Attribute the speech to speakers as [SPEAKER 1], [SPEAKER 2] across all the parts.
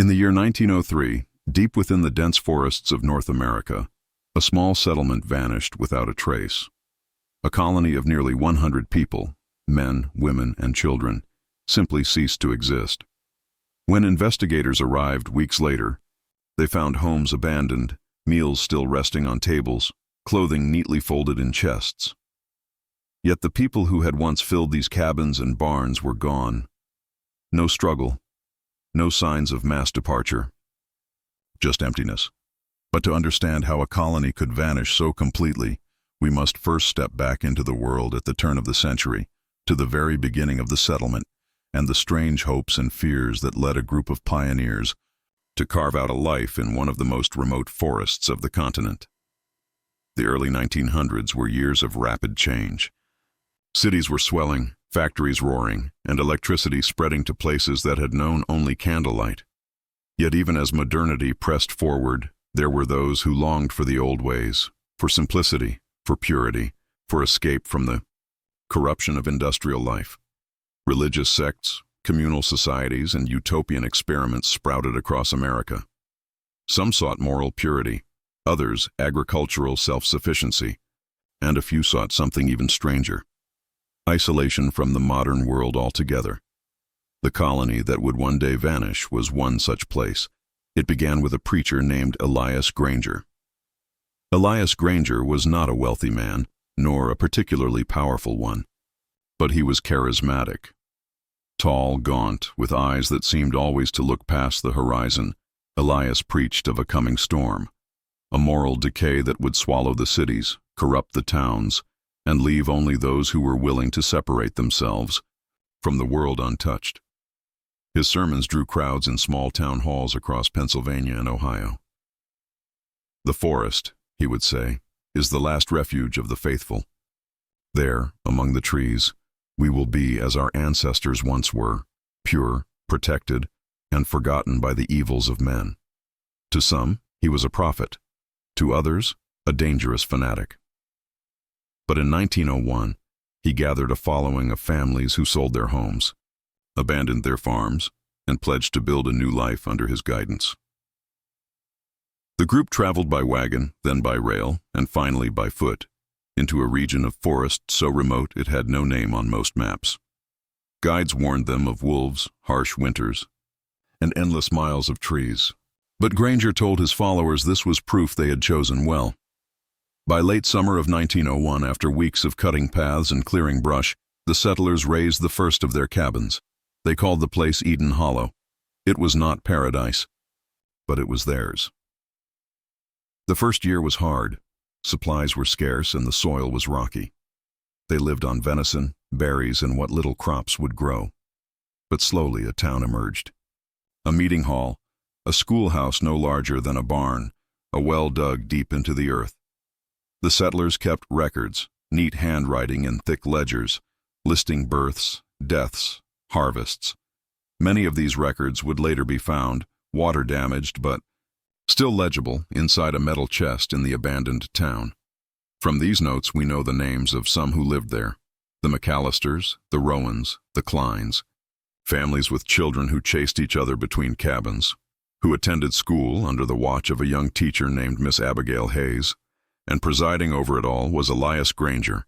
[SPEAKER 1] In the year 1903, deep within the dense forests of North America, a small settlement vanished without a trace. A colony of nearly 100 people, men, women, and children, simply ceased to exist. When investigators arrived weeks later, they found homes abandoned, meals still resting on tables, clothing neatly folded in chests. Yet the people who had once filled these cabins and barns were gone. No struggle, no signs of mass departure, just emptiness. But to understand how a colony could vanish so completely, we must first step back into the world at the turn of the century, to the very beginning of the settlement, and the strange hopes and fears that led a group of pioneers to carve out a life in one of the most remote forests of the continent. The early 1900s were years of rapid change. Cities were swelling, factories roaring, and electricity spreading to places that had known only candlelight. Yet even as modernity pressed forward, there were those who longed for the old ways, for simplicity, for purity, for escape from the corruption of industrial life. Religious sects, communal societies, and utopian experiments sprouted across America. Some sought moral purity, others agricultural self-sufficiency, and a few sought something even stranger: isolation from the modern world altogether. The colony that would one day vanish was one such place. It began with a preacher named Elias Granger. Elias Granger was not a wealthy man, nor a particularly powerful one, but he was charismatic. Tall, gaunt, with eyes that seemed always to look past the horizon, Elias preached of a coming storm, a moral decay that would swallow the cities, corrupt the towns, and leave only those who were willing to separate themselves from the world untouched. His sermons drew crowds in small town halls across Pennsylvania and Ohio. "The forest," he would say, "is the last refuge of the faithful. There, among the trees, we will be as our ancestors once were, pure, protected, and forgotten by the evils of men." To some, he was a prophet; to others, a dangerous fanatic. But in 1901, he gathered a following of families who sold their homes, abandoned their farms, and pledged to build a new life under his guidance. The group traveled by wagon, then by rail, and finally by foot, into a region of forest so remote it had no name on most maps. Guides warned them of wolves, harsh winters, and endless miles of trees. But Granger told his followers this was proof they had chosen well. By late summer of 1901, after weeks of cutting paths and clearing brush, the settlers raised the first of their cabins. They called the place Eden Hollow. It was not paradise, but it was theirs. The first year was hard. Supplies were scarce and the soil was rocky. They lived on venison, berries, and what little crops would grow. But slowly a town emerged. A meeting hall, a schoolhouse no larger than a barn, a well dug deep into the earth. The settlers kept records, neat handwriting in thick ledgers, listing births, deaths, harvests. Many of these records would later be found, water-damaged but still legible, inside a metal chest in the abandoned town. From these notes we know the names of some who lived there: the McAllisters, the Rowans, the Kleins, families with children who chased each other between cabins, who attended school under the watch of a young teacher named Miss Abigail Hayes, and presiding over it all was Elias Granger,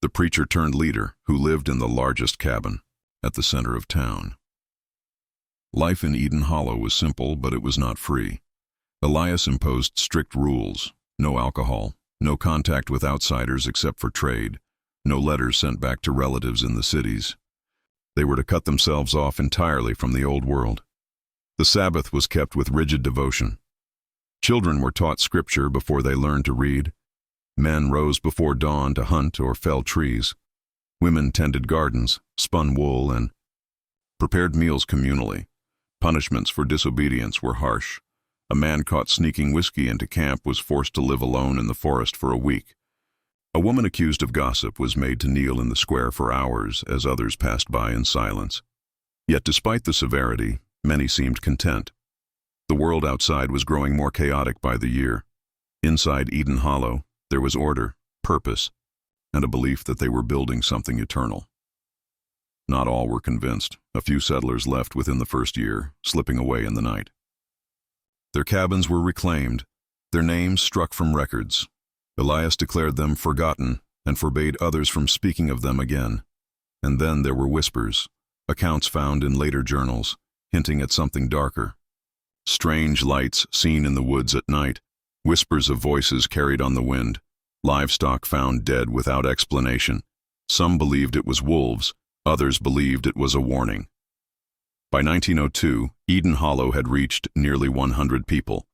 [SPEAKER 1] the preacher-turned-leader who lived in the largest cabin at the center of town. Life in Eden Hollow was simple, but it was not free. Elias imposed strict rules: no alcohol, no contact with outsiders except for trade, no letters sent back to relatives in the cities. They were to cut themselves off entirely from the old world. The Sabbath was kept with rigid devotion. Children were taught scripture before they learned to read. Men rose before dawn to hunt or fell trees. Women tended gardens, spun wool, and prepared meals communally. Punishments for disobedience were harsh. A man caught sneaking whiskey into camp was forced to live alone in the forest for a week. A woman accused of gossip was made to kneel in the square for hours as others passed by in silence. Yet despite the severity, many seemed content. The world outside was growing more chaotic by the year. Inside Eden Hollow, there was order, purpose, and a belief that they were building something eternal. Not all were convinced. A few settlers left within the first year, slipping away in the night. Their cabins were reclaimed, their names struck from records. Elias declared them forgotten and forbade others from speaking of them again. And then there were whispers, accounts found in later journals, hinting at something darker. Strange lights seen in the woods at night, whispers of voices carried on the wind, livestock found dead without explanation. Some believed it was wolves, others believed it was a warning. By 1902, Eden Hollow had reached nearly 100 people.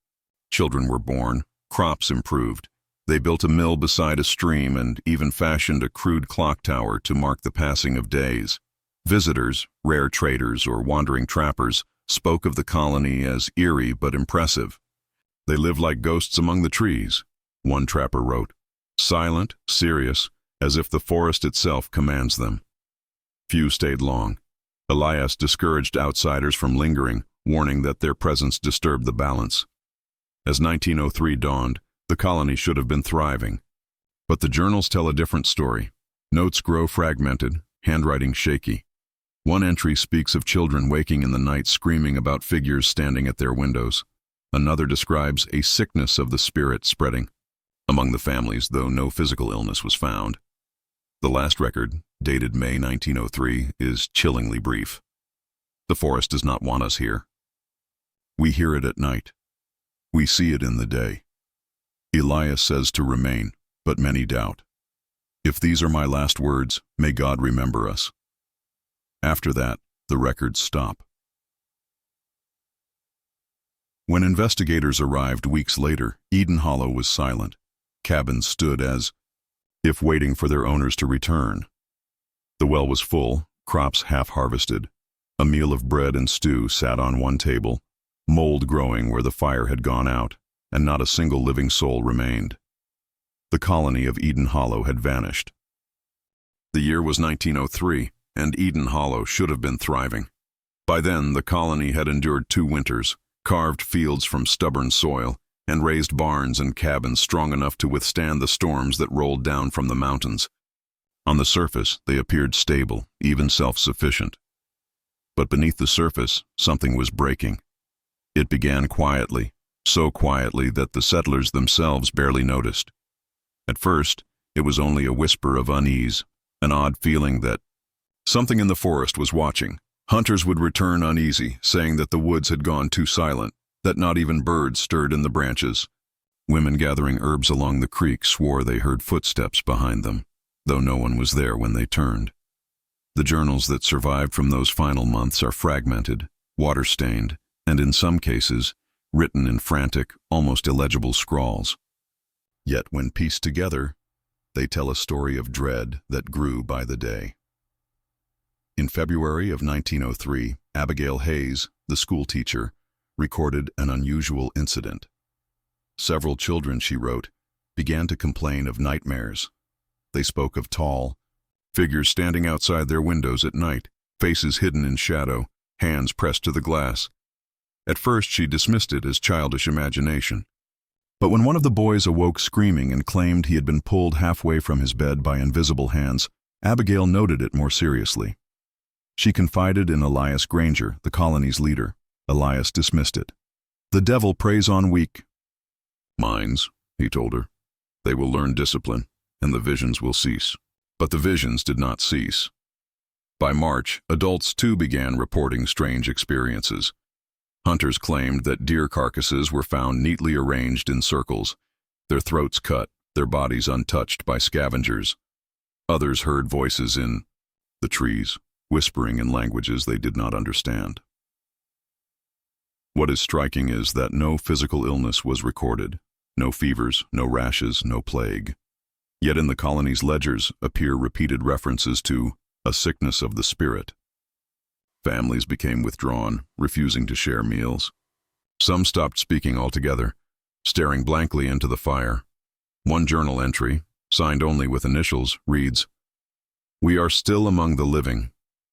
[SPEAKER 1] Children were born, crops improved. They built a mill beside a stream and even fashioned a crude clock tower to mark the passing of days. Visitors, rare traders or wandering trappers, spoke of the colony as eerie but impressive. They lived like ghosts among the trees, one trapper wrote, silent, serious, as if the forest itself commands them. Few stayed long. Elias discouraged outsiders from lingering, warning that their presence disturbed the balance. As 1903 dawned, the colony should have been thriving. But the journals tell a different story. Notes grow fragmented, handwriting shaky. One entry speaks of children waking in the night screaming about figures standing at their windows. Another describes a sickness of the spirit spreading among the families, though no physical illness was found. The last record, dated May 1903, is chillingly brief. The forest does not want us here. We hear it at night. We see it in the day. Elias says to remain, but many doubt. If these are my last words, may God remember us. After that, the records stop. When investigators arrived weeks later, Eden Hollow was silent. Cabins stood as if waiting for their owners to return. The well was full, crops half-harvested. A meal of bread and stew sat on one table, mold growing where the fire had gone out, and not a single living soul remained. The colony of Eden Hollow had vanished. The year was 1903, and Eden Hollow should have been thriving. By then, the colony had endured 2 winters, carved fields from stubborn soil, and raised barns and cabins strong enough to withstand the storms that rolled down from the mountains. On the surface, they appeared stable, even self-sufficient. But beneath the surface, something was breaking. It began quietly, so quietly that the settlers themselves barely noticed. At first, it was only a whisper of unease, an odd feeling that something in the forest was watching. Hunters would return uneasy, saying that the woods had gone too silent, that not even birds stirred in the branches. Women gathering herbs along the creek swore they heard footsteps behind them, though no one was there when they turned. The journals that survived from those final months are fragmented, water-stained, and in some cases, written in frantic, almost illegible scrawls. Yet when pieced together, they tell a story of dread that grew by the day. In February of 1903, Abigail Hayes, the schoolteacher, recorded an unusual incident. Several children, she wrote, began to complain of nightmares. They spoke of tall figures standing outside their windows at night, faces hidden in shadow, hands pressed to the glass. At first she dismissed it as childish imagination. But when one of the boys awoke screaming and claimed he had been pulled halfway from his bed by invisible hands, Abigail noted it more seriously. She confided in Elias Granger, the colony's leader. Elias dismissed it. "The devil preys on weak minds," he told her. "They will learn discipline, and the visions will cease." But the visions did not cease. By March, adults too began reporting strange experiences. Hunters claimed that deer carcasses were found neatly arranged in circles, their throats cut, their bodies untouched by scavengers. Others heard voices in the trees, whispering in languages they did not understand. What is striking is that no physical illness was recorded, no fevers, no rashes, no plague. Yet in the colony's ledgers appear repeated references to a sickness of the spirit. Families became withdrawn, refusing to share meals. Some stopped speaking altogether, staring blankly into the fire. One journal entry, signed only with initials, reads, "We are still among the living,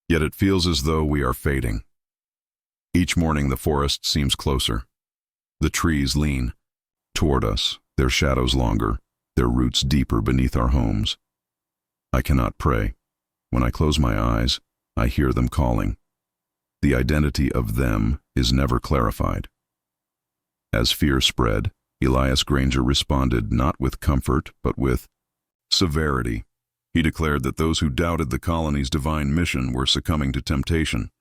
[SPEAKER 1] yet it feels as though we are fading." Each morning the forest seems closer. The trees lean toward us, their shadows longer, their roots deeper beneath our homes. I cannot pray. When I close my eyes, I hear them calling. The identity of them is never clarified. As fear spread, Elias Granger responded not with comfort, but with severity. He declared that those who doubted the colony's divine mission were succumbing to temptation.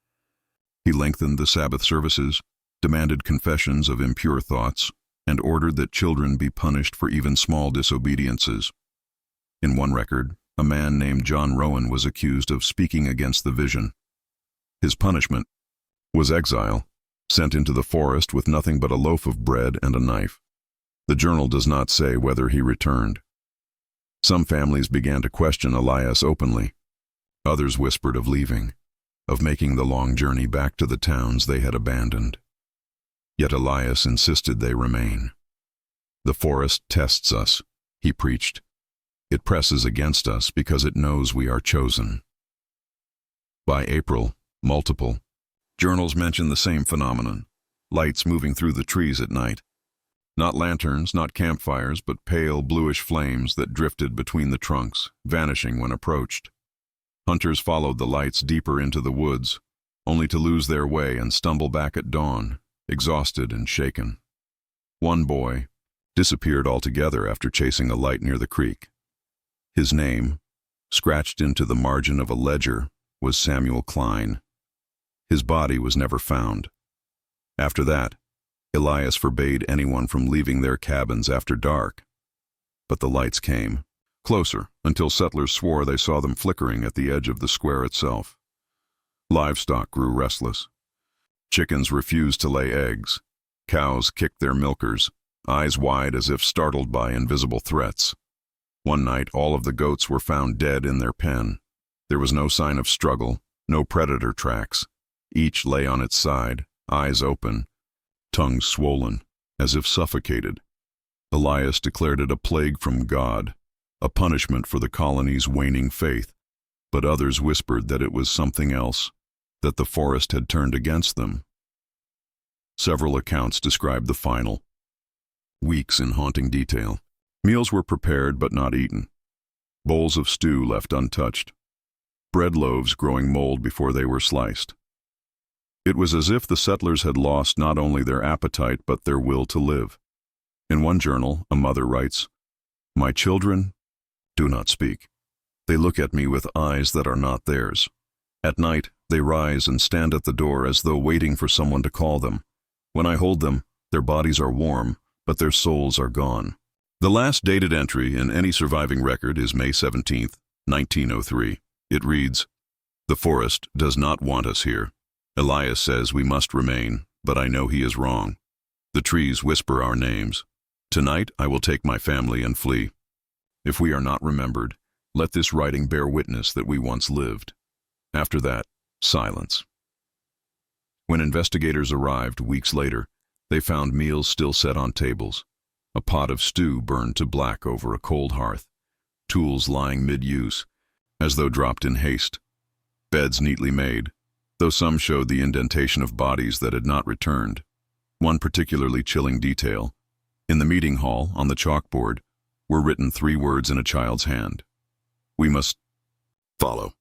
[SPEAKER 1] He lengthened the Sabbath services, demanded confessions of impure thoughts, and ordered that children be punished for even small disobediences. In one record, a man named John Rowan was accused of speaking against the vision. His punishment was exile, sent into the forest with nothing but a loaf of bread and a knife. The journal does not say whether he returned. Some families began to question Elias openly. Others whispered of leaving, of making the long journey back to the towns they had abandoned. Yet Elias insisted they remain. "The forest tests us," he preached. "It presses against us because it knows we are chosen." By April, multiple journals mention the same phenomenon: lights moving through the trees at night. Not lanterns, not campfires, but pale bluish flames that drifted between the trunks, vanishing when approached. Hunters followed the lights deeper into the woods, only to lose their way and stumble back at dawn, exhausted and shaken. One boy disappeared altogether after chasing a light near the creek. His name, scratched into the margin of a ledger, was Samuel Klein. His body was never found. After that, Elias forbade anyone from leaving their cabins after dark. But the lights came, closer, until settlers swore they saw them flickering at the edge of the square itself. Livestock grew restless. Chickens refused to lay eggs. Cows kicked their milkers, eyes wide as if startled by invisible threats. One night, all of the goats were found dead in their pen. There was no sign of struggle, no predator tracks. Each lay on its side, eyes open, tongues swollen, as if suffocated. Elias declared it a plague from God, a punishment for the colony's waning faith, but others whispered that it was something else, that the forest had turned against them. Several accounts describe the final weeks in haunting detail. Meals were prepared but not eaten. Bowls of stew left untouched. Bread loaves growing mold before they were sliced. It was as if the settlers had lost not only their appetite but their will to live. In one journal, a mother writes, "My children do not speak. They look at me with eyes that are not theirs. At night, they rise and stand at the door as though waiting for someone to call them. When I hold them, their bodies are warm, but their souls are gone." The last dated entry in any surviving record is May 17, 1903. It reads, "The forest does not want us here. Elias says we must remain, but I know he is wrong. The trees whisper our names. Tonight I will take my family and flee. If we are not remembered, let this writing bear witness that we once lived." After that, silence. When investigators arrived weeks later, they found meals still set on tables, a pot of stew burned to black over a cold hearth, tools lying mid-use, as though dropped in haste, beds neatly made, though some showed the indentation of bodies that had not returned. One particularly chilling detail: in the meeting hall, on the chalkboard, were written 3 words in a child's hand: "We must follow."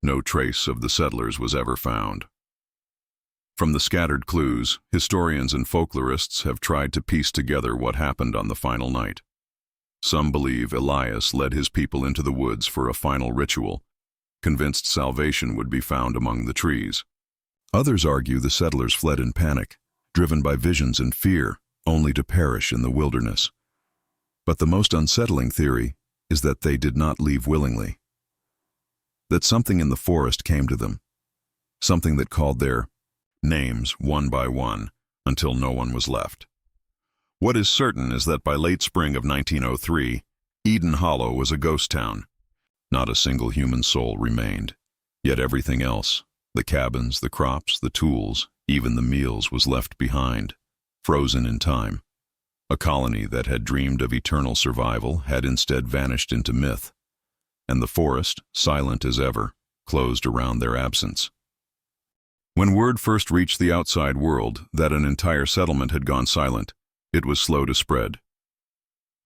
[SPEAKER 1] No trace of the settlers was ever found. From the scattered clues, historians and folklorists have tried to piece together what happened on the final night. Some believe Elias led his people into the woods for a final ritual, convinced salvation would be found among the trees. Others argue the settlers fled in panic, driven by visions and fear, only to perish in the wilderness. But the most unsettling theory is that they did not leave willingly. That something in the forest came to them, something that called their names one by one until no one was left. What is certain is that by late spring of 1903, Eden Hollow was a ghost town. Not a single human soul remained. Yet everything else, the cabins, the crops, the tools, even the meals, was left behind, frozen in time. A colony that had dreamed of eternal survival had instead vanished into myth, and the forest, silent as ever, closed around their absence. When word first reached the outside world that an entire settlement had gone silent, it was slow to spread.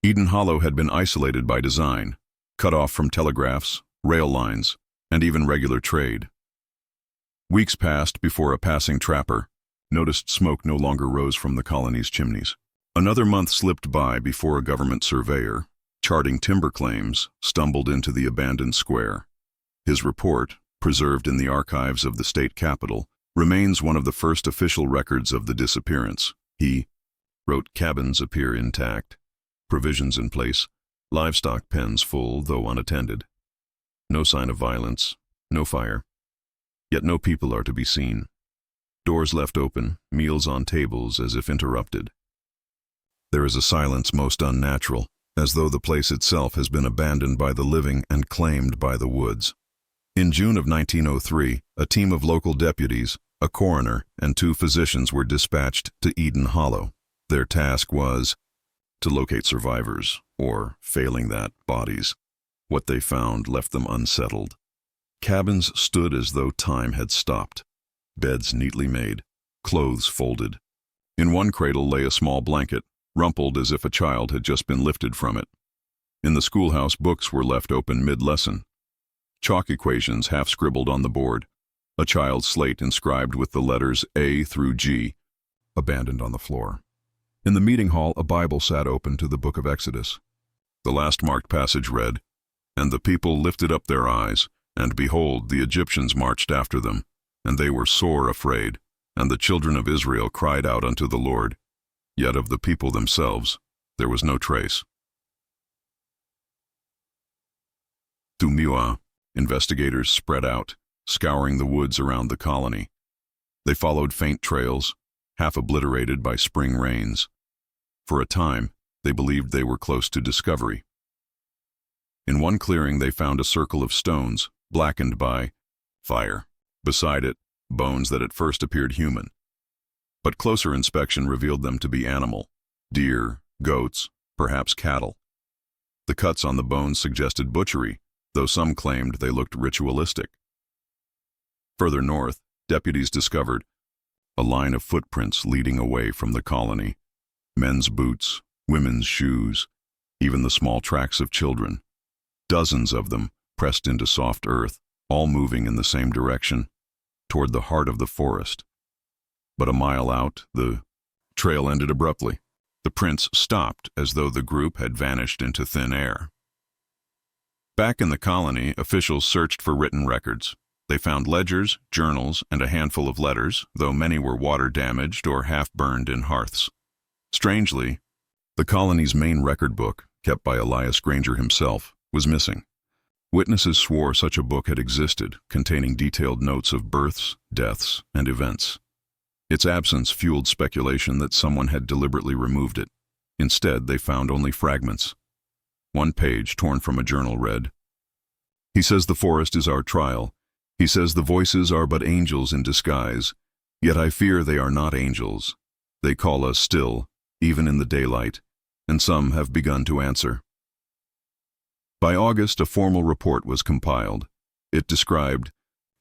[SPEAKER 1] Eden Hollow had been isolated by design, cut off from telegraphs, rail lines, and even regular trade. Weeks passed before a passing trapper, noticed smoke no longer rose from the colony's chimneys. Another month slipped by before a government surveyor, charting timber claims, stumbled into the abandoned square. His report, preserved in the archives of the state capitol, remains one of the first official records of the disappearance. He wrote, "Cabins appear intact, provisions in place, livestock pens full though unattended. No sign of violence, no fire. Yet no people are to be seen. Doors left open, meals on tables as if interrupted. There is a silence most unnatural, as though the place itself has been abandoned by the living and claimed by the woods." In June of 1903, a team of local deputies, a coroner, and 2 physicians were dispatched to Eden Hollow. Their task was to locate survivors, or, failing that, bodies. What they found left them unsettled. Cabins stood as though time had stopped. Beds neatly made, clothes folded. In one cradle lay a small blanket, rumpled as if a child had just been lifted from it. In the schoolhouse, books were left open mid-lesson. Chalk equations half scribbled on the board. A child's slate inscribed with the letters A through G, abandoned on the floor. In the meeting hall, a Bible sat open to the book of Exodus. The last marked passage read, "And the people lifted up their eyes, and behold, the Egyptians marched after them, and they were sore afraid, and the children of Israel cried out unto the Lord. Yet of the people themselves there was no trace." To Miwa, investigators spread out, scouring the woods around the colony. They followed faint trails, half obliterated by spring rains. For a time, they believed they were close to discovery. In one clearing, they found a circle of stones, blackened by fire. Beside it, bones that at first appeared human. But closer inspection revealed them to be animal: deer, goats, perhaps cattle. The cuts on the bones suggested butchery, though some claimed they looked ritualistic. Further north, deputies discovered a line of footprints leading away from the colony. Men's boots, women's shoes, even the small tracks of children. Dozens of them pressed into soft earth, all moving in the same direction, toward the heart of the forest. But a mile out, the trail ended abruptly. The prints stopped as though the group had vanished into thin air. Back in the colony, officials searched for written records. They found ledgers, journals, and a handful of letters, though many were water-damaged or half-burned in hearths. Strangely, the colony's main record book, kept by Elias Granger himself, was missing. Witnesses swore such a book had existed, containing detailed notes of births, deaths, and events. Its absence fueled speculation that someone had deliberately removed it. Instead, they found only fragments. One page, torn from a journal, read, "He says the forest is our trial. He says the voices are but angels in disguise. Yet I fear they are not angels. They call us still, even in the daylight, and some have begun to answer." By August, a formal report was compiled. It described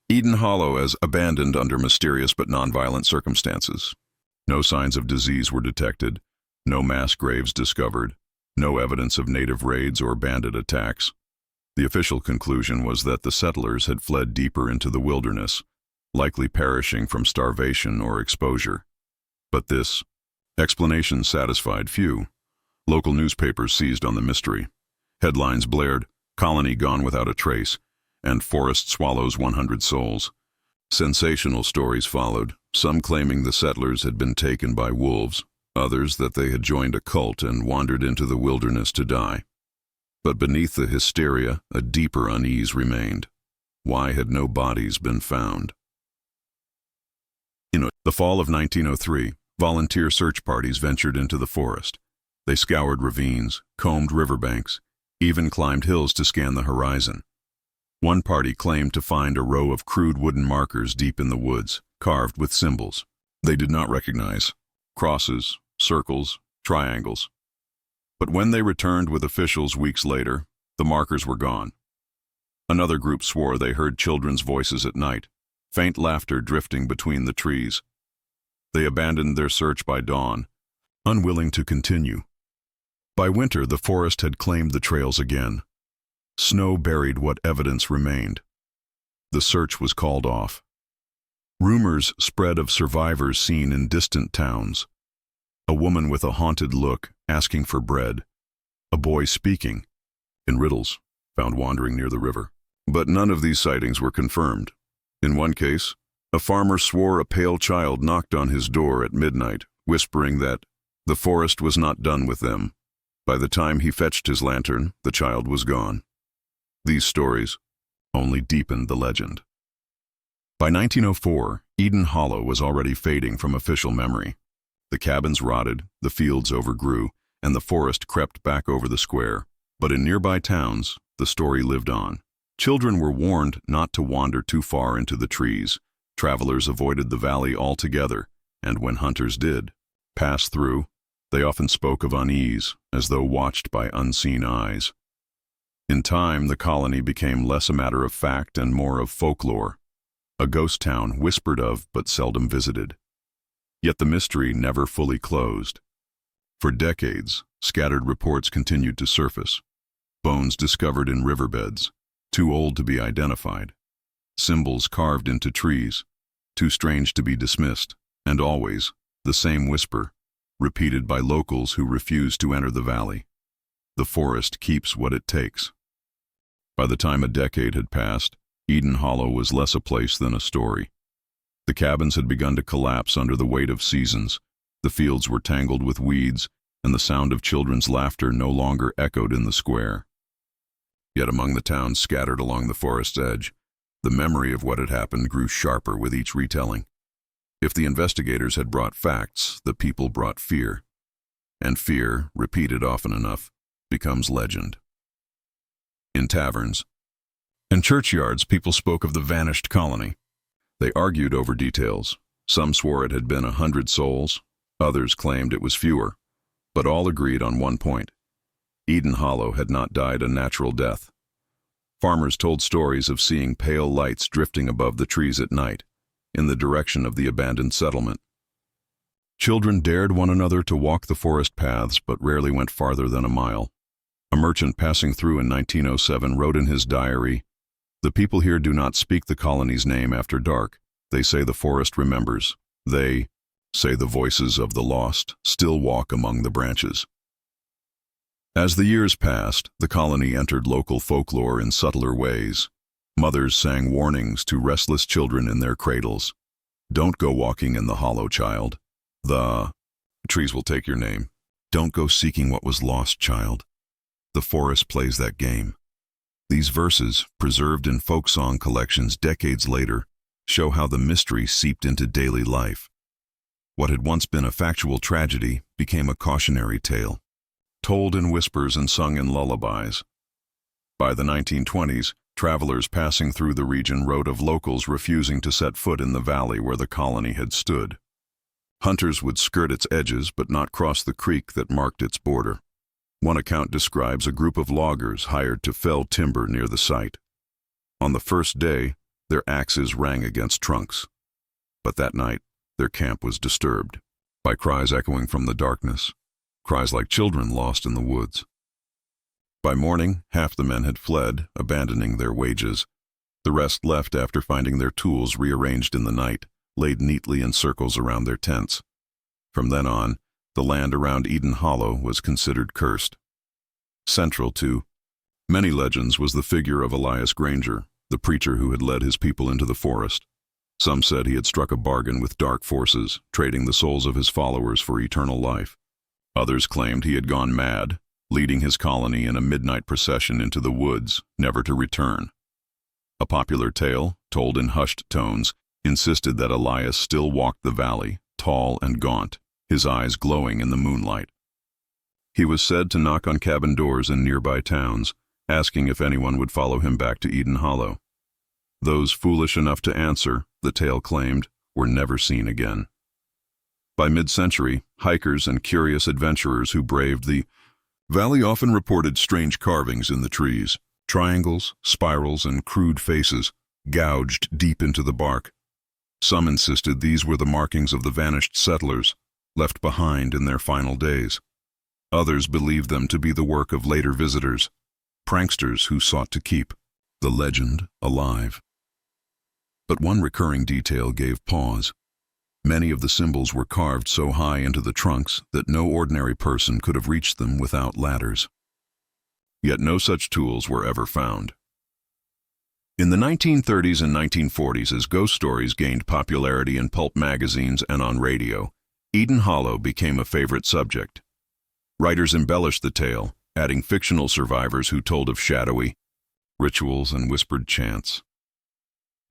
[SPEAKER 1] Eden Hollow as abandoned under mysterious but nonviolent circumstances. No signs of disease were detected, no mass graves discovered, no evidence of native raids or bandit attacks. The official conclusion was that the settlers had fled deeper into the wilderness, likely perishing from starvation or exposure. But this explanation satisfied few. Local newspapers seized on the mystery. Headlines blared, "Colony gone without a trace," and "Forest swallows 100 souls." Sensational stories followed, some claiming the settlers had been taken by wolves, others that they had joined a cult and wandered into the wilderness to die. But beneath the hysteria, a deeper unease remained. Why had no bodies been found? In the fall of 1903, volunteer search parties ventured into the forest. They scoured ravines, combed riverbanks, even climbed hills to scan the horizon. One party claimed to find a row of crude wooden markers deep in the woods, carved with symbols they did not recognize: crosses, circles, triangles. But when they returned with officials weeks later, the markers were gone. Another group swore they heard children's voices at night, faint laughter drifting between the trees. They abandoned their search by dawn, unwilling to continue. By winter, the forest had claimed the trails again. Snow buried what evidence remained. The search was called off. Rumors spread of survivors seen in distant towns. A woman with a haunted look asking for bread. A boy speaking, in riddles, found wandering near the river. But none of these sightings were confirmed. In one case, a farmer swore a pale child knocked on his door at midnight, whispering that the forest was not done with them. By the time he fetched his lantern, the child was gone. These stories only deepened the legend. By 1904, Eden Hollow was already fading from official memory. The cabins rotted, the fields overgrew, and the forest crept back over the square. But in nearby towns, the story lived on. Children were warned not to wander too far into the trees. Travelers avoided the valley altogether, and when hunters did pass through, they often spoke of unease, as though watched by unseen eyes. In time, the colony became less a matter of fact and more of folklore, a ghost town whispered of but seldom visited. Yet the mystery never fully closed. For decades, scattered reports continued to surface. Bones discovered in riverbeds, too old to be identified. Symbols carved into trees, too strange to be dismissed, and always the same whisper, repeated by locals who refused to enter the valley. The forest keeps what it takes. By the time a decade had passed, Eden Hollow was less a place than a story. The cabins had begun to collapse under the weight of seasons. The fields were tangled with weeds, and the sound of children's laughter no longer echoed in the square. Yet among the towns scattered along the forest's edge, the memory of what had happened grew sharper with each retelling. If the investigators had brought facts, the people brought fear. And fear, repeated often enough, becomes legend. In taverns and churchyards, people spoke of the vanished colony. They argued over details. Some swore it had been 100 souls, others claimed it was fewer, but all agreed on one point. Eden Hollow had not died a natural death. Farmers told stories of seeing pale lights drifting above the trees at night, in the direction of the abandoned settlement. Children dared one another to walk the forest paths, but rarely went farther than a mile. A merchant passing through in 1907 wrote in his diary, "The people here do not speak the colony's name after dark. They say the forest remembers. They say the voices of the lost still walk among the branches." As the years passed, the colony entered local folklore in subtler ways. Mothers sang warnings to restless children in their cradles. "Don't go walking in the hollow, child. The trees will take your name. Don't go seeking what was lost, child. The forest plays that game." These verses, preserved in folk song collections decades later, show how the mystery seeped into daily life. What had once been a factual tragedy became a cautionary tale, told in whispers and sung in lullabies. By the 1920s, travelers passing through the region wrote of locals refusing to set foot in the valley where the colony had stood. Hunters would skirt its edges but not cross the creek that marked its border. One account describes a group of loggers hired to fell timber near the site. On the first day, their axes rang against trunks. But that night, their camp was disturbed by cries echoing from the darkness, cries like children lost in the woods. By morning, half the men had fled, abandoning their wages. The rest left after finding their tools rearranged in the night, laid neatly in circles around their tents. From then on, the land around Eden Hollow was considered cursed. Central to many legends was the figure of Elias Granger, the preacher who had led his people into the forest. Some said he had struck a bargain with dark forces, trading the souls of his followers for eternal life. Others claimed he had gone mad, leading his colony in a midnight procession into the woods, never to return. A popular tale, told in hushed tones, insisted that Elias still walked the valley, tall and gaunt, his eyes glowing in the moonlight. He was said to knock on cabin doors in nearby towns, asking if anyone would follow him back to Eden Hollow. Those foolish enough to answer, the tale claimed, were never seen again. By mid-century, hikers and curious adventurers who braved the valley often reported strange carvings in the trees, triangles, spirals, and crude faces, gouged deep into the bark. Some insisted these were the markings of the vanished settlers, left behind in their final days. Others believed them to be the work of later visitors, pranksters who sought to keep the legend alive. But one recurring detail gave pause. Many of the symbols were carved so high into the trunks that no ordinary person could have reached them without ladders. Yet no such tools were ever found. In the 1930s and 1940s, as ghost stories gained popularity in pulp magazines and on radio, Eden Hollow became a favorite subject. Writers embellished the tale, adding fictional survivors who told of shadowy rituals and whispered chants.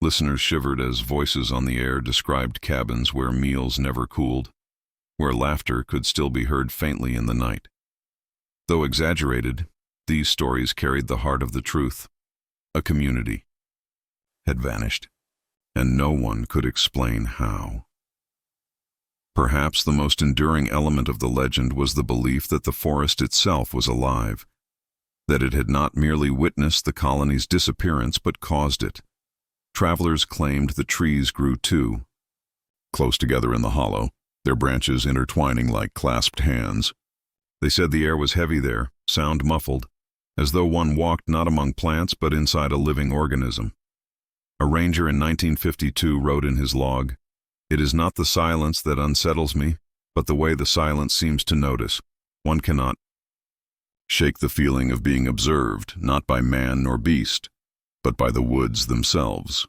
[SPEAKER 1] Listeners shivered as voices on the air described cabins where meals never cooled, where laughter could still be heard faintly in the night. Though exaggerated, these stories carried the heart of the truth. A community had vanished, and no one could explain how. Perhaps the most enduring element of the legend was the belief that the forest itself was alive, that it had not merely witnessed the colony's disappearance but caused it. Travelers claimed the trees grew too, close together in the hollow, their branches intertwining like clasped hands. They said the air was heavy there, sound muffled, as though one walked not among plants but inside a living organism. A ranger in 1952 wrote in his log, "It is not the silence that unsettles me, but the way the silence seems to notice. One cannot shake the feeling of being observed, not by man nor beast, but by the woods themselves."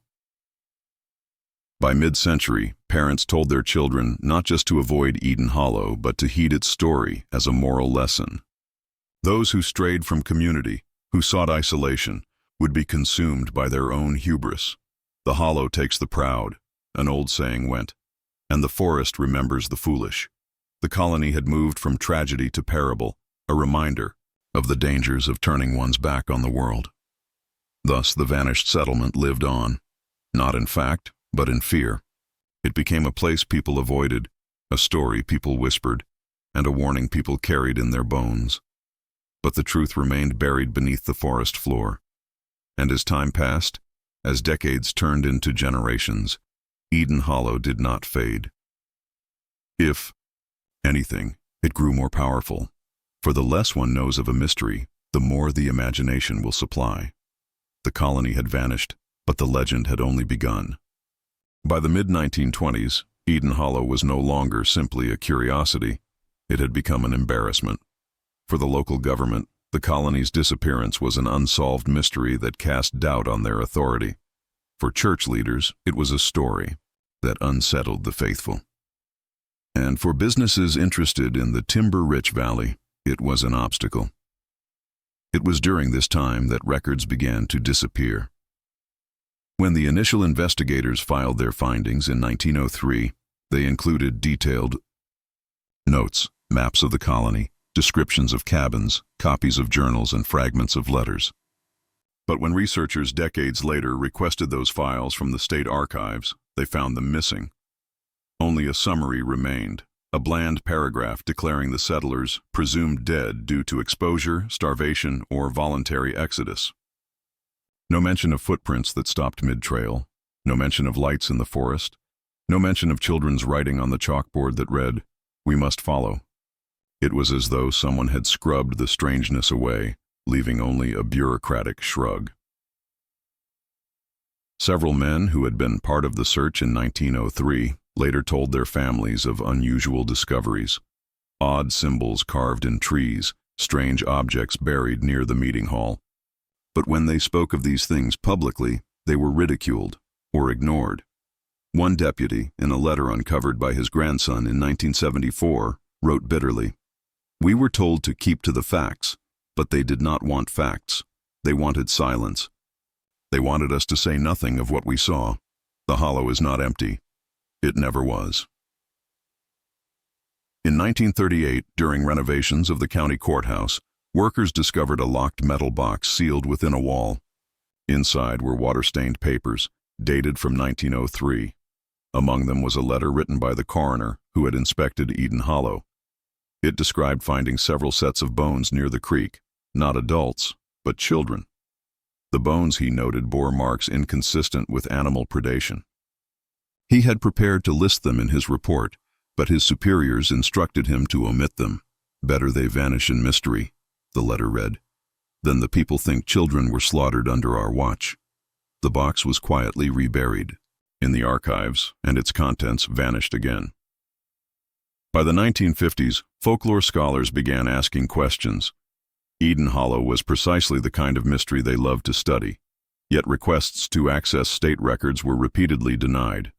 [SPEAKER 1] By mid-century, parents told their children not just to avoid Eden Hollow, but to heed its story as a moral lesson. Those who strayed from community, who sought isolation, would be consumed by their own hubris. The hollow takes the proud, an old saying went, and the forest remembers the foolish. The colony had moved from tragedy to parable, a reminder of the dangers of turning one's back on the world. Thus the vanished settlement lived on, not in fact, but in fear. It became a place people avoided, a story people whispered, and a warning people carried in their bones. But the truth remained buried beneath the forest floor. And as time passed, as decades turned into generations, Eden Hollow did not fade. If anything, it grew more powerful. For the less one knows of a mystery, the more the imagination will supply. The colony had vanished, but the legend had only begun. By the mid-1920s, Eden Hollow was no longer simply a curiosity. It had become an embarrassment. For the local government, the colony's disappearance was an unsolved mystery that cast doubt on their authority. For church leaders, it was a story that unsettled the faithful. And for businesses interested in the timber-rich valley, it was an obstacle. It was during this time that records began to disappear. When the initial investigators filed their findings in 1903, they included detailed notes, maps of the colony, descriptions of cabins, copies of journals, and fragments of letters. But when researchers decades later requested those files from the state archives, they found them missing. Only a summary remained, a bland paragraph declaring the settlers presumed dead due to exposure, starvation, or voluntary exodus. No mention of footprints that stopped mid-trail, no mention of lights in the forest, no mention of children's writing on the chalkboard that read, "We must follow." It was as though someone had scrubbed the strangeness away, leaving only a bureaucratic shrug. Several men who had been part of the search in 1903 later told their families of unusual discoveries. Odd symbols carved in trees, strange objects buried near the meeting hall. But when they spoke of these things publicly, they were ridiculed or ignored. One deputy, in a letter uncovered by his grandson in 1974, wrote bitterly, "We were told to keep to the facts, but they did not want facts. They wanted silence. They wanted us to say nothing of what we saw. The hollow is not empty. It never was." In 1938, during renovations of the county courthouse, workers discovered a locked metal box sealed within a wall. Inside were water-stained papers, dated from 1903. Among them was a letter written by the coroner who had inspected Eden Hollow. It described finding several sets of bones near the creek, not adults, but children. The bones, he noted, bore marks inconsistent with animal predation. He had prepared to list them in his report, but his superiors instructed him to omit them. "Better they vanish in mystery," the letter read, "than the people think children were slaughtered under our watch." The box was quietly reburied, in the archives, and its contents vanished again. By the 1950s, folklore scholars began asking questions. Eden Hollow was precisely the kind of mystery they loved to study, yet requests to access state records were repeatedly denied.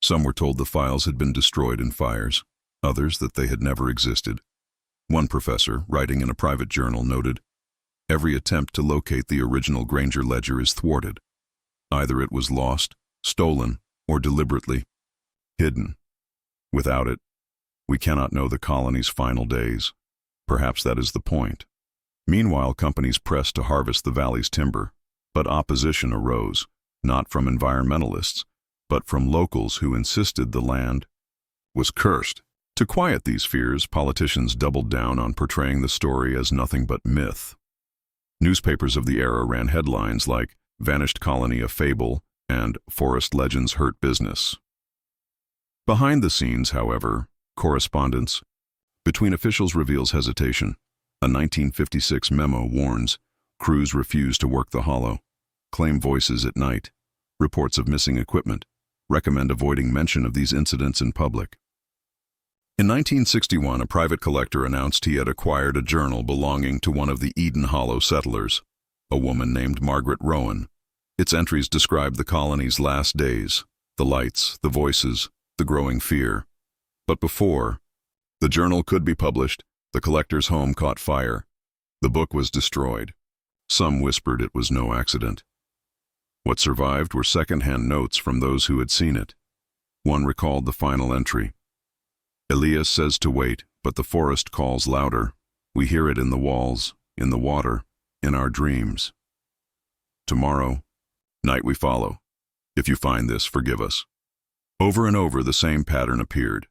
[SPEAKER 1] Some were told the files had been destroyed in fires, others that they had never existed. One professor, writing in a private journal, noted, "Every attempt to locate the original Granger ledger is thwarted. Either it was lost, stolen, or deliberately hidden. Without it, we cannot know the colony's final days. Perhaps that is the point." Meanwhile, companies pressed to harvest the valley's timber, but opposition arose, not from environmentalists, but from locals who insisted the land was cursed. To quiet these fears, politicians doubled down on portraying the story as nothing but myth. Newspapers of the era ran headlines like "Vanished Colony a Fable" and "Forest Legends Hurt Business." Behind the scenes, however, correspondence between officials reveals hesitation. A 1956 memo warns crews refuse to work the hollow, claim voices at night, reports of missing equipment, recommend avoiding mention of these incidents in public. In 1961, a private collector announced he had acquired a journal belonging to one of the Eden Hollow settlers, a woman named Margaret Rowan. Its entries described the colony's last days, the lights, the voices, the growing fear. But before the journal could be published, the collector's home caught fire. The book was destroyed. Some whispered it was no accident. What survived were second-hand notes from those who had seen it. One recalled the final entry. "Elias says to wait, but the forest calls louder. We hear it in the walls, in the water, in our dreams. Tomorrow, night we follow. If you find this, forgive us." Over and over the same pattern appeared.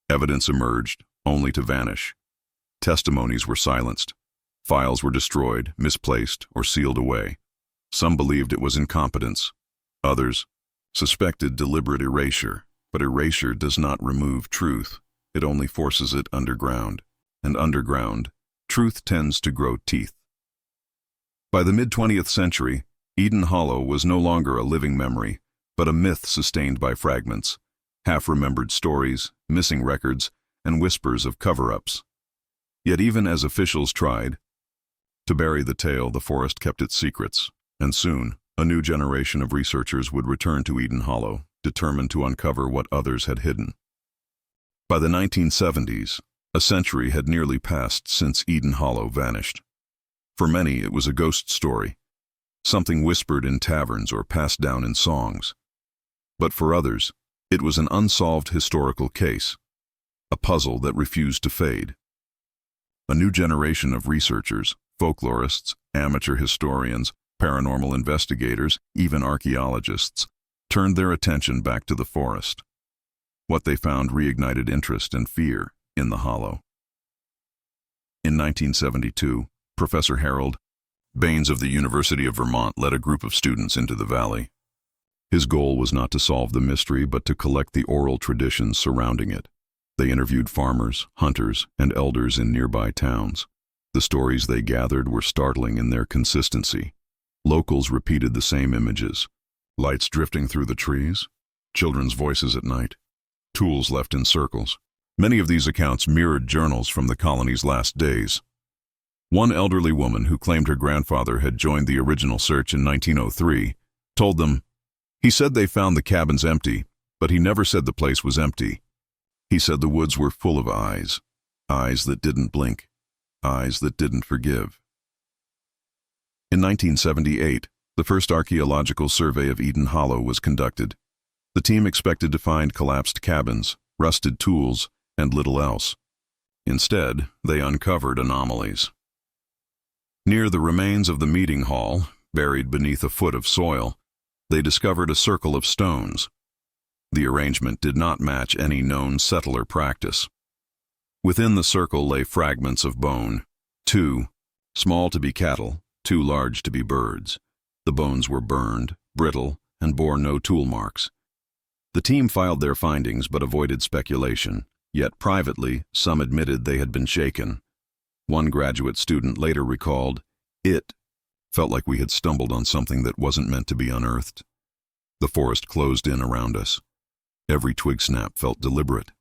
[SPEAKER 1] Evidence emerged, only to vanish. Testimonies were silenced. Files were destroyed, misplaced, or sealed away. Some believed it was incompetence. Others suspected deliberate erasure, but erasure does not remove truth. It only forces it underground. And underground, truth tends to grow teeth. By the mid-20th century, Eden Hollow was no longer a living memory, but a myth sustained by fragments, half-remembered stories, missing records, and whispers of cover-ups. Yet even as officials tried to bury the tale, the forest kept its secrets, and soon a new generation of researchers would return to Eden Hollow, determined to uncover what others had hidden. By the 1970s, a century had nearly passed since Eden Hollow vanished. For many, it was a ghost story, something whispered in taverns or passed down in songs. But for others, it was an unsolved historical case, a puzzle that refused to fade. A new generation of researchers, folklorists, amateur historians, paranormal investigators, even archaeologists, turned their attention back to the forest. What they found reignited interest and fear in the hollow. In 1972, Professor Harold Baines of the University of Vermont led a group of students into the valley. His goal was not to solve the mystery, but to collect the oral traditions surrounding it. They interviewed farmers, hunters, and elders in nearby towns. The stories they gathered were startling in their consistency. Locals repeated the same images: lights drifting through the trees, children's voices at night, tools left in circles. Many of these accounts mirrored journals from the colony's last days. One elderly woman who claimed her grandfather had joined the original search in 1903 told them, "He said they found the cabins empty, but he never said the place was empty. He said the woods were full of eyes, eyes that didn't blink, eyes that didn't forgive." In 1978, the first archaeological survey of Eden Hollow was conducted. The team expected to find collapsed cabins, rusted tools, and little else. Instead, they uncovered anomalies. Near the remains of the meeting hall, buried beneath a foot of soil, they discovered a circle of stones. The arrangement did not match any known settler practice. Within the circle lay fragments of bone, too small to be cattle, too large to be birds. The bones were burned, brittle, and bore no tool marks. The team filed their findings but avoided speculation, yet privately, some admitted they had been shaken. One graduate student later recalled, "It felt like we had stumbled on something that wasn't meant to be unearthed." The forest closed in around us. Every twig snap felt deliberate.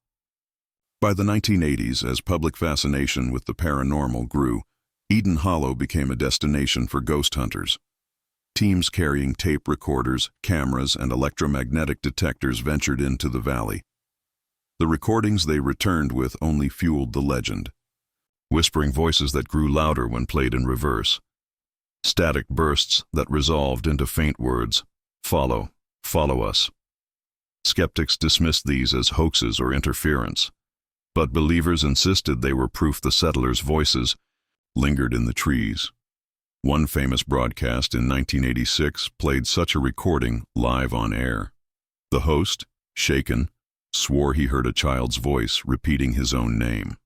[SPEAKER 1] By the 1980s, as public fascination with the paranormal grew, Eden Hollow became a destination for ghost hunters. Teams carrying tape recorders, cameras, and electromagnetic detectors ventured into the valley. The recordings they returned with only fueled the legend. Whispering voices that grew louder when played in reverse. Static bursts that resolved into faint words, "Follow, follow us." Skeptics dismissed these as hoaxes or interference, but believers insisted they were proof the settlers' voices lingered in the trees. One famous broadcast in 1986 played such a recording live on air. The host, shaken, swore he heard a child's voice repeating his own name.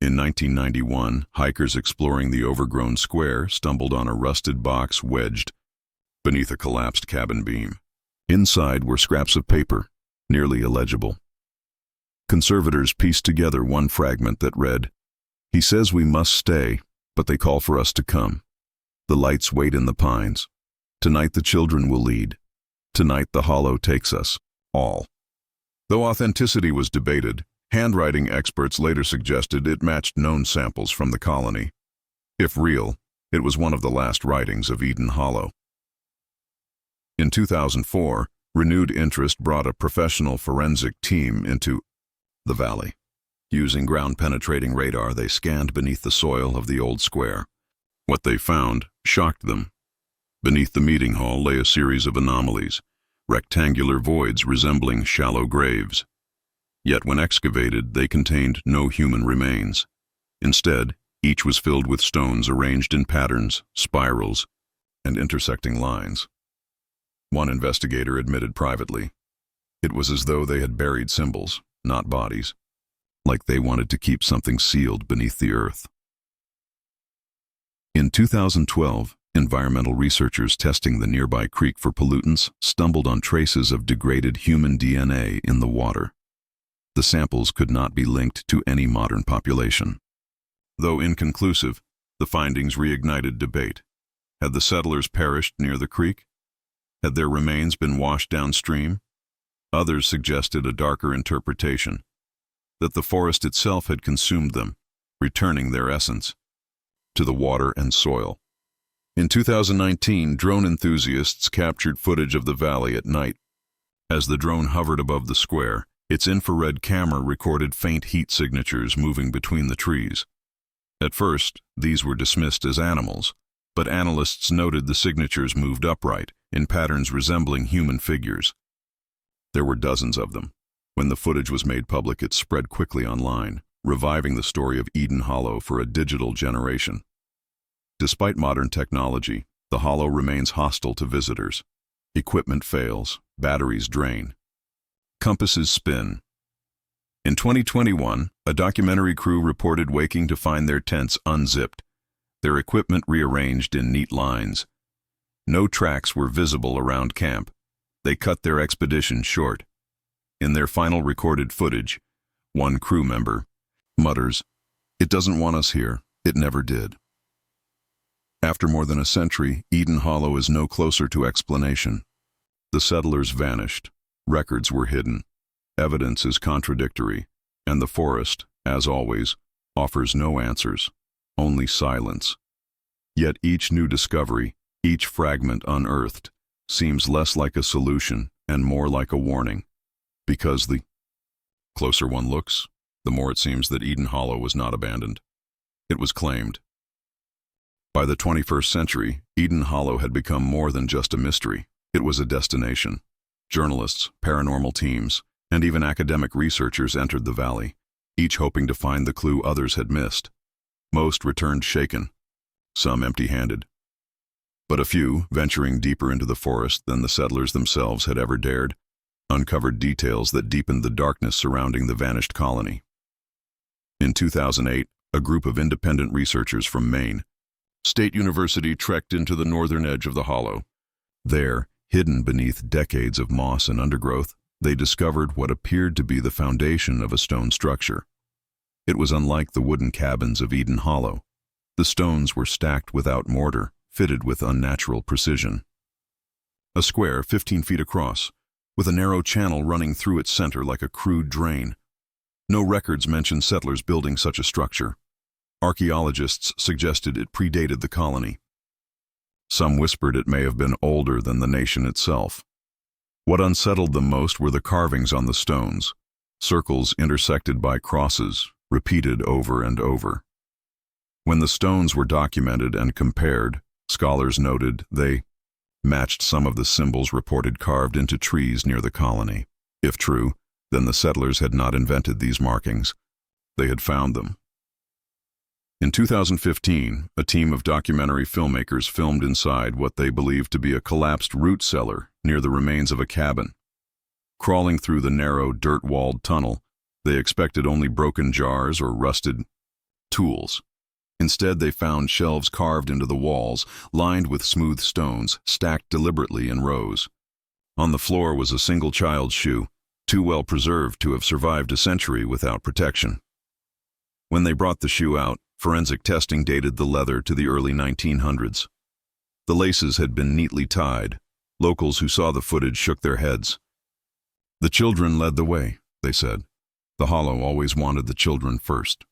[SPEAKER 1] In 1991, hikers exploring the overgrown square stumbled on a rusted box wedged beneath a collapsed cabin beam. Inside were scraps of paper, nearly illegible. Conservators pieced together one fragment that read, "He says we must stay, but they call for us to come. The lights wait in the pines. Tonight the children will lead. Tonight the hollow takes us, all." Though authenticity was debated, handwriting experts later suggested it matched known samples from the colony. If real, it was one of the last writings of Eden Hollow. In 2004, renewed interest brought a professional forensic team into the valley. Using ground-penetrating radar, they scanned beneath the soil of the old square. What they found shocked them. Beneath the meeting hall lay a series of anomalies, rectangular voids resembling shallow graves. Yet when excavated, they contained no human remains. Instead, each was filled with stones arranged in patterns, spirals, and intersecting lines. One investigator admitted privately, it was as though they had buried symbols, not bodies, like they wanted to keep something sealed beneath the earth. In 2012, environmental researchers testing the nearby creek for pollutants stumbled on traces of degraded human DNA in the water. The samples could not be linked to any modern population. Though inconclusive, the findings reignited debate. Had the settlers perished near the creek? Had their remains been washed downstream? Others suggested a darker interpretation, that the forest itself had consumed them, returning their essence to the water and soil. In 2019, drone enthusiasts captured footage of the valley at night. As the drone hovered above the square, its infrared camera recorded faint heat signatures moving between the trees. At first, these were dismissed as animals, but analysts noted the signatures moved upright, in patterns resembling human figures. There were dozens of them. When the footage was made public, it spread quickly online, reviving the story of Eden Hollow for a digital generation. Despite modern technology, the hollow remains hostile to visitors. Equipment fails, batteries drain, compasses spin. In 2021, a documentary crew reported waking to find their tents unzipped, their equipment rearranged in neat lines. No tracks were visible around camp. They cut their expedition short. In their final recorded footage, one crew member mutters, "It doesn't want us here. It never did." After more than a century, Eden Hollow is no closer to explanation. The settlers vanished. Records were hidden. Evidence is contradictory. And the forest, as always, offers no answers, only silence. Yet each new discovery, each fragment unearthed, seems less like a solution and more like a warning. Because the closer one looks, the more it seems that Eden Hollow was not abandoned. It was claimed. By the 21st century, Eden Hollow had become more than just a mystery. It was a destination. Journalists, paranormal teams, and even academic researchers entered the valley, each hoping to find the clue others had missed. Most returned shaken, some empty-handed. But a few, venturing deeper into the forest than the settlers themselves had ever dared, uncovered details that deepened the darkness surrounding the vanished colony. In 2008, a group of independent researchers from Maine State University trekked into the northern edge of the hollow. There, hidden beneath decades of moss and undergrowth, they discovered what appeared to be the foundation of a stone structure. It was unlike the wooden cabins of Eden Hollow. The stones were stacked without mortar, fitted with unnatural precision. a square 15 feet across, with a narrow channel running through its center like a crude drain. No records mention settlers building such a structure. Archaeologists suggested it predated the colony. Some whispered it may have been older than the nation itself. What unsettled them most were the carvings on the stones, circles intersected by crosses, repeated over and over. When the stones were documented and compared, scholars noted they matched some of the symbols reported carved into trees near the colony. If true, then the settlers had not invented these markings. They had found them. In 2015, a team of documentary filmmakers filmed inside what they believed to be a collapsed root cellar near the remains of a cabin. Crawling through the narrow, dirt-walled tunnel, they expected only broken jars or rusted tools. Instead, they found shelves carved into the walls, lined with smooth stones, stacked deliberately in rows. On the floor was a single child's shoe, too well preserved to have survived a century without protection. When they brought the shoe out, forensic testing dated the leather to the early 1900s. The laces had been neatly tied. Locals who saw the footage shook their heads. The children led the way, they said. The Hollow always wanted the children first.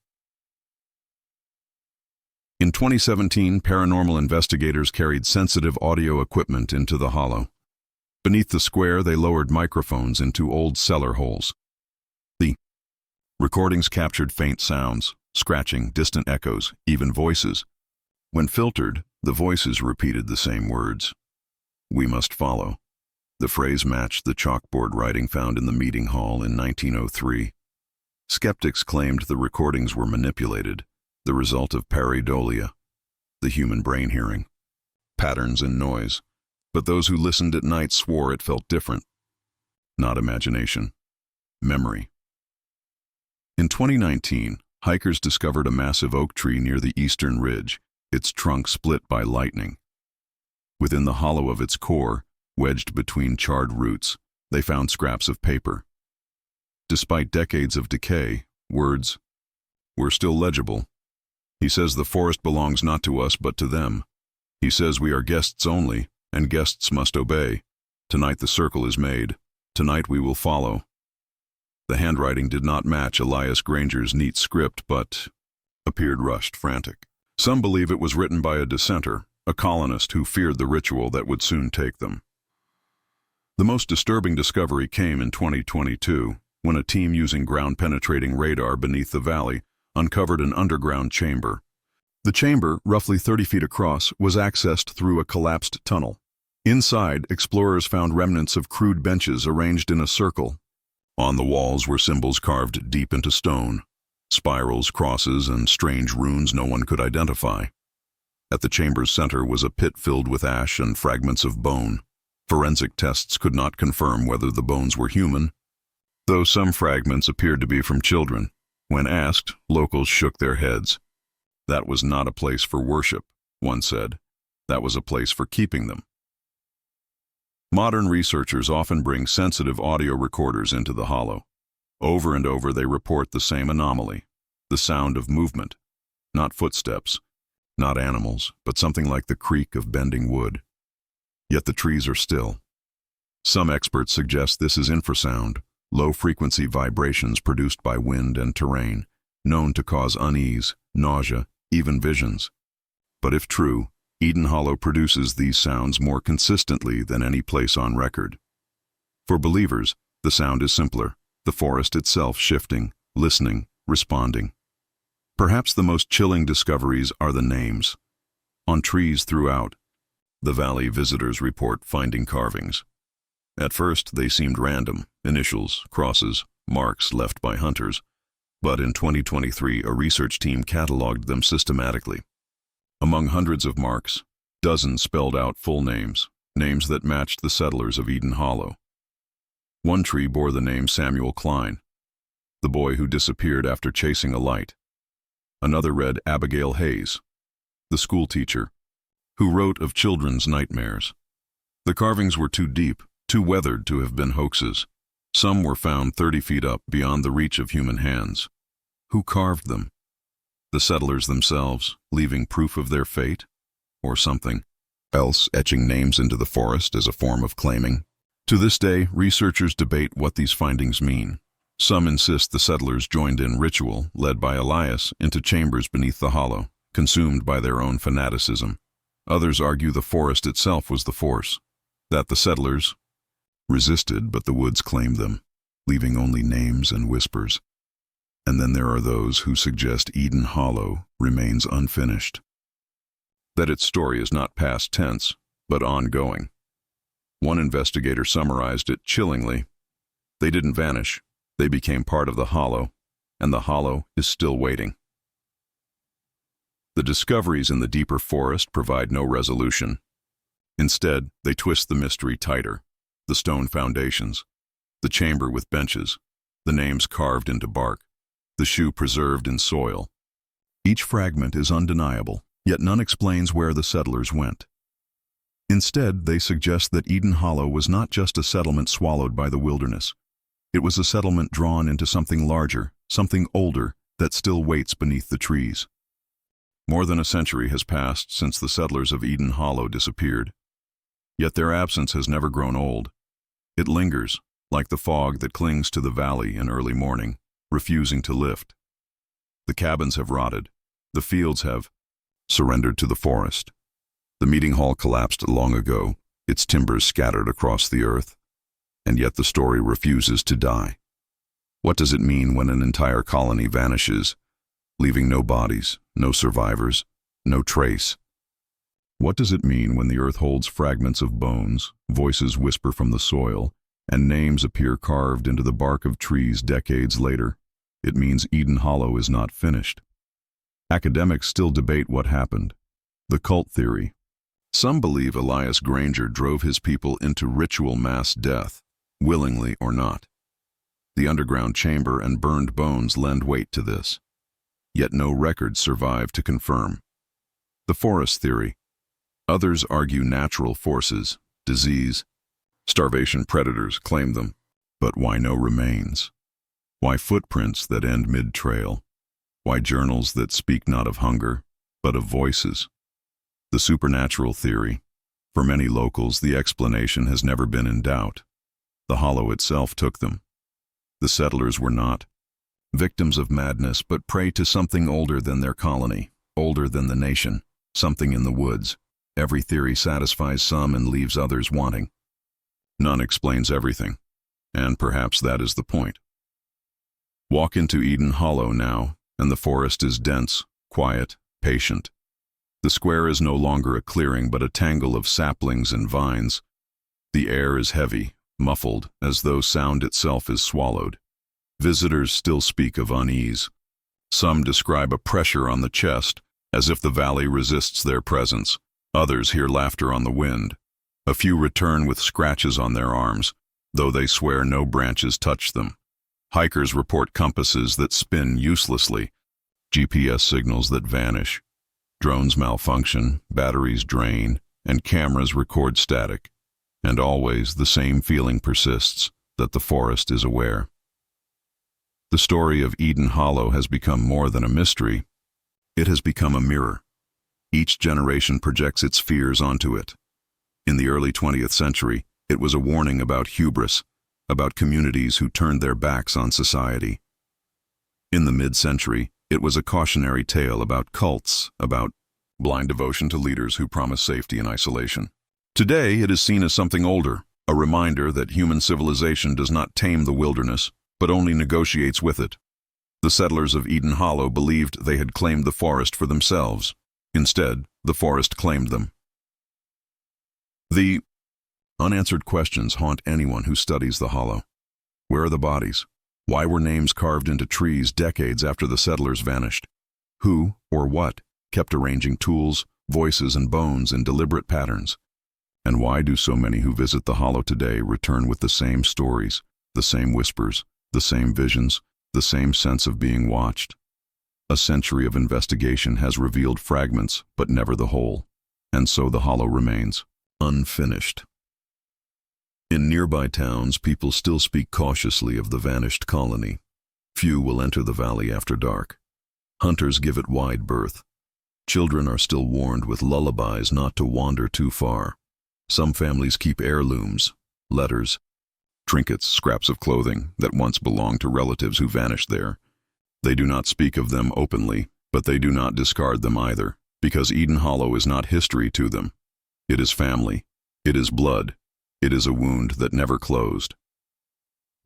[SPEAKER 1] In 2017, paranormal investigators carried sensitive audio equipment into the Hollow. Beneath the square, they lowered microphones into old cellar holes. The recordings captured faint sounds, scratching, distant echoes, even voices. When filtered, the voices repeated the same words. "We must follow." The phrase matched the chalkboard writing found in the meeting hall in 1903. Skeptics claimed the recordings were manipulated, the result of pareidolia, the human brain hearing patterns in noise. But those who listened at night swore it felt different. Not imagination. Memory. In 2019, hikers discovered a massive oak tree near the eastern ridge, its trunk split by lightning. Within the hollow of its core, wedged between charred roots, they found scraps of paper. Despite decades of decay, words were still legible. "He says the forest belongs not to us but to them. He says we are guests only, and guests must obey. Tonight the circle is made. Tonight we will follow." The handwriting did not match Elias Granger's neat script, but appeared rushed, frantic. Some believe it was written by a dissenter, a colonist who feared the ritual that would soon take them. The most disturbing discovery came in 2022, when a team using ground-penetrating radar beneath the valley uncovered an underground chamber. The chamber, roughly 30 feet across, was accessed through a collapsed tunnel. Inside, explorers found remnants of crude benches arranged in a circle. On the walls were symbols carved deep into stone, spirals, crosses, and strange runes no one could identify. At the chamber's center was a pit filled with ash and fragments of bone. Forensic tests could not confirm whether the bones were human, though some fragments appeared to be from children. When asked, locals shook their heads. "That was not a place for worship," one said. "That was a place for keeping them." Modern researchers often bring sensitive audio recorders into the Hollow. Over and over they report the same anomaly, the sound of movement. Not footsteps, not animals, but something like the creak of bending wood. Yet the trees are still. Some experts suggest this is infrasound, low-frequency vibrations produced by wind and terrain, known to cause unease, nausea, even visions. But if true, Eden Hollow produces these sounds more consistently than any place on record. For believers, the sound is simpler, the forest itself shifting, listening, responding. Perhaps the most chilling discoveries are the names. On trees throughout the valley, visitors report finding carvings. At first, they seemed random, initials, crosses, marks left by hunters. But in 2023, a research team cataloged them systematically. Among hundreds of marks, dozens spelled out full names, names that matched the settlers of Eden Hollow. One tree bore the name Samuel Klein, the boy who disappeared after chasing a light. Another read Abigail Hayes, the schoolteacher, who wrote of children's nightmares. The carvings were too deep, too weathered to have been hoaxes. Some were found 30 feet up, beyond the reach of human hands. Who carved them? The settlers themselves, leaving proof of their fate? Or something else etching names into the forest as a form of claiming. To this day, researchers debate what these findings mean. Some insist the settlers joined in ritual, led by Elias, into chambers beneath the hollow, consumed by their own fanaticism. Others argue the forest itself was the force, that the settlers resisted but the woods claimed them, leaving only names and whispers. And then there are those who suggest Eden Hollow remains unfinished, that its story is not past tense, but ongoing. One investigator summarized it chillingly. They didn't vanish, they became part of the hollow, and the hollow is still waiting. The discoveries in the deeper forest provide no resolution. Instead, they twist the mystery tighter. The stone foundations, the chamber with benches, the names carved into bark, the shoe preserved in soil. Each fragment is undeniable, yet none explains where the settlers went. Instead, they suggest that Eden Hollow was not just a settlement swallowed by the wilderness. It was a settlement drawn into something larger, something older, that still waits beneath the trees. More than a century has passed since the settlers of Eden Hollow disappeared. Yet their absence has never grown old. It lingers, like the fog that clings to the valley in early morning, refusing to lift. The cabins have rotted. The fields have surrendered to the forest. The meeting hall collapsed long ago, its timbers scattered across the earth. And yet the story refuses to die. What does it mean when an entire colony vanishes, leaving no bodies, no survivors, no trace? What does it mean when the earth holds fragments of bones, voices whisper from the soil, and names appear carved into the bark of trees decades later? It means Eden Hollow is not finished. Academics still debate what happened. The cult theory. Some believe Elias Granger drove his people into ritual mass death, willingly or not. The underground chamber and burned bones lend weight to this. Yet no records survive to confirm. The forest theory. Others argue natural forces, disease, starvation predators claim them. But why no remains? Why footprints that end mid-trail? Why journals that speak not of hunger, but of voices? The supernatural theory. For many locals, the explanation has never been in doubt. The hollow itself took them. The settlers were not victims of madness, but prey to something older than their colony, older than the nation, something in the woods. Every theory satisfies some and leaves others wanting. None explains everything, and perhaps that is the point. Walk into Eden Hollow now, and the forest is dense, quiet, patient. The square is no longer a clearing but a tangle of saplings and vines. The air is heavy, muffled, as though sound itself is swallowed. Visitors still speak of unease. Some describe a pressure on the chest, as if the valley resists their presence. Others hear laughter on the wind. A few return with scratches on their arms, though they swear no branches touched them. Hikers report compasses that spin uselessly, GPS signals that vanish. Drones malfunction, batteries drain, and cameras record static. And always the same feeling persists, that the forest is aware. The story of Eden Hollow has become more than a mystery. It has become a mirror. Each generation projects its fears onto it. In the early 20th century, it was a warning about hubris, about communities who turned their backs on society. In the mid-century, it was a cautionary tale about cults, about blind devotion to leaders who promise safety in isolation. Today, it is seen as something older, a reminder that human civilization does not tame the wilderness, but only negotiates with it. The settlers of Eden Hollow believed they had claimed the forest for themselves. Instead, the forest claimed them. The unanswered questions haunt anyone who studies the hollow. Where are the bodies? Why were names carved into trees decades after the settlers vanished? Who, or what, kept arranging tools, voices, and bones in deliberate patterns? And why do so many who visit the hollow today return with the same stories, the same whispers, the same visions, the same sense of being watched? A century of investigation has revealed fragments, but never the whole, and so the hollow remains, unfinished. In nearby towns, people still speak cautiously of the vanished colony. Few will enter the valley after dark. Hunters give it wide berth. Children are still warned with lullabies not to wander too far. Some families keep heirlooms, letters, trinkets, scraps of clothing that once belonged to relatives who vanished there. They do not speak of them openly, but they do not discard them either, because Eden Hollow is not history to them. It is family. It is blood. It is a wound that never closed.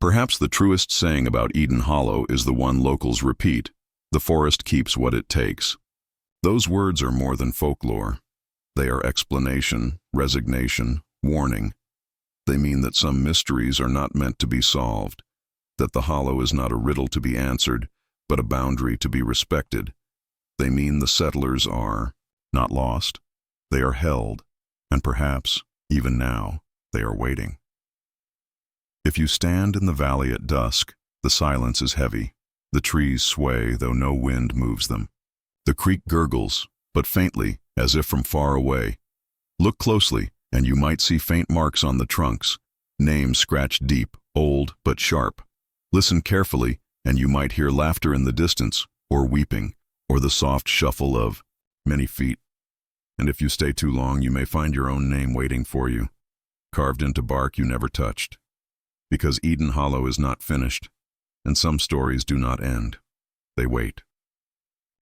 [SPEAKER 1] Perhaps the truest saying about Eden Hollow is the one locals repeat: the forest keeps what it takes. Those words are more than folklore. They are explanation, resignation, warning. They mean that some mysteries are not meant to be solved, that the hollow is not a riddle to be answered, but a boundary to be respected. They mean the settlers are not lost. They are held, and perhaps, even now, they are waiting. If you stand in the valley at dusk, the silence is heavy. The trees sway, though no wind moves them. The creek gurgles, but faintly, as if from far away. Look closely, and you might see faint marks on the trunks, names scratched deep, old but sharp. Listen carefully, and you might hear laughter in the distance, or weeping, or the soft shuffle of many feet. And if you stay too long, you may find your own name waiting for you, carved into bark you never touched. Because Eden Hollow is not finished, and some stories do not end. They wait.